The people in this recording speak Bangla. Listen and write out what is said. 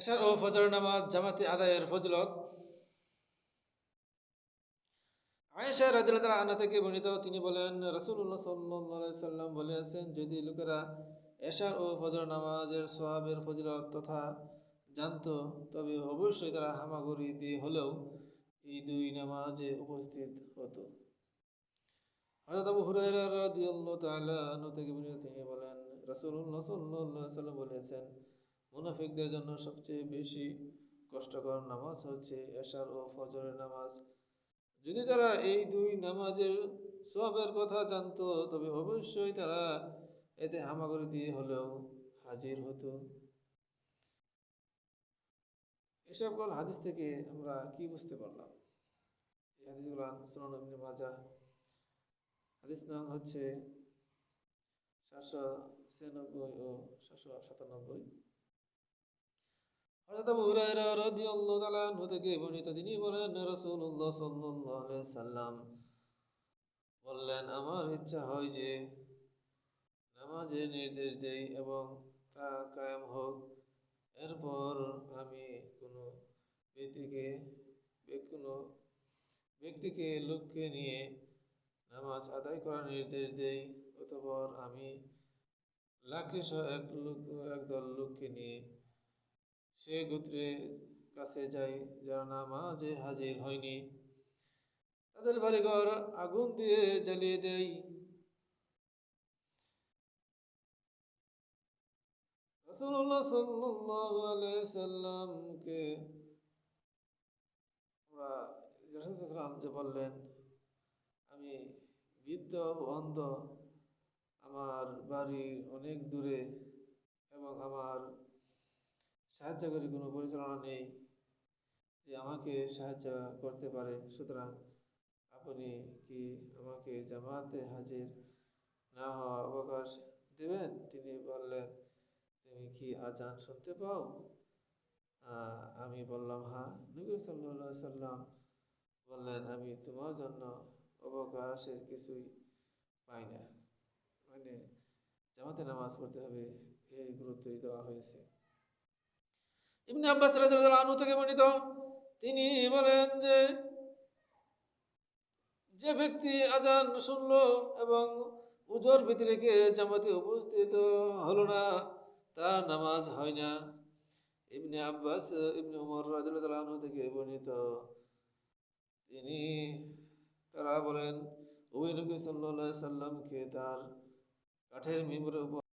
এশার ও ফজর নামাজ জামাতে আদায়ের ফজিলত। আয়েশা রাদিয়াল্লাহু তাআলা আনহা থেকে বর্ণিত, তিনি বলেন, রাসূলুল্লাহ সাল্লাল্লাহু আলাইহি সাল্লাম বলেছেন, যদি লোকেরা এশার ও ফজর নামাজের সওয়াবের ফজিলত তথা জানতো, তবে অবশ্যই তারা হামাগুড়ি দিয়ে হলেও এই দুই নামাজে উপস্থিত হতো। হযরত আবু হুরায়রা রাদিয়াল্লাহু তাআলা আনহু থেকে বর্ণিত, তিনি বলেন, রাসূলুল্লাহ সাল্লাল্লাহু আলাইহি সাল্লাম বলেছেন, মুনাফিকদের জন্য সবচেয়ে বেশি কষ্টকর নামাজ হচ্ছে এশার ও ফজরের নামাজ। যদি তারা এই দুই নামাজের সওয়াবের কথা জানতো, তবে অবশ্যই তারা এতে হামাগুড়ি দিয়ে হলেও হাজির হতো। এসব হাদিস থেকে আমরা কি বুঝতে পারলাম? এই হাদিসগুলো সুনান ইবনে মাজাহ, হাদিস নং হচ্ছে 796 ও 797। হযরত আবু হুরায়রা রাদিয়াল্লাহু তাআলা আনহু থেকে বর্ণিত, তিনি বলেন, রাসূলুল্লাহ সাল্লাল্লাহু আলাইহি সাল্লাম বললেন, আমার ইচ্ছা হয় যে নামাজের নির্দেশ দেই এবং তা কায়েম হোক। এরপর আমি কোনো ব্যক্তিকে কোনো ব্যক্তিকে লোককে নিয়ে নামাজ আদায় করার নির্দেশ দেই। অতঃপর আমি লাকড়ি সহ একদল লোককে নিয়ে সে গোত্রের কাছে যাই যারা নামাজে হাজির হয়নি। তাদের বাড়িঘর আগুন দিয়ে জ্বালিয়ে দেই। রাসূলুল্লাহ সাল্লাল্লাহু আলাইহি সাল্লামকে রাসূল যে বললেন, আমি বৃদ্ধ ও অন্ধ, আমার বাড়ি অনেক দূরে এবং আমার সাহায্যকারী কোনো পরিচালনা নেই যে আমাকে সাহায্য করতে পারে। সুতরাং আপনি কি আমাকে জামাতে হাজির না হওয়া অবকাশ দেবেন? তিনি বললেন, তুমি কি আজান শুনতে পাও? আমি বললাম, হ্যাঁ। নবী সাল্লাল্লাহু আলাইহি সাল্লাম বললেন, আমি তোমার জন্য অবকাশের কিছুই পাই না। মানে জামাতে নামাজ পড়তে হবে, এই গুরুত্বই দেওয়া হয়েছে। ইবনে আব্বাস রাদিয়াল্লাহু আনহু থেকে বর্ণিত, তিনি বলেন যে, যে ব্যক্তি আজান শুনলো এবং উজোর ভীতি রেখে জামাতে উপস্থিত হলো না, তার নামাজ হয় না। ইবনে আব্বাস ইবনে উমর রাদিয়াল্লাহু আনহু থেকে বর্ণিত, তিনি তারা বলেন, ওই নবী সাল্লাল্লাহু আলাইহি সাল্লামকে তার কাঠের মিম্বরের উপর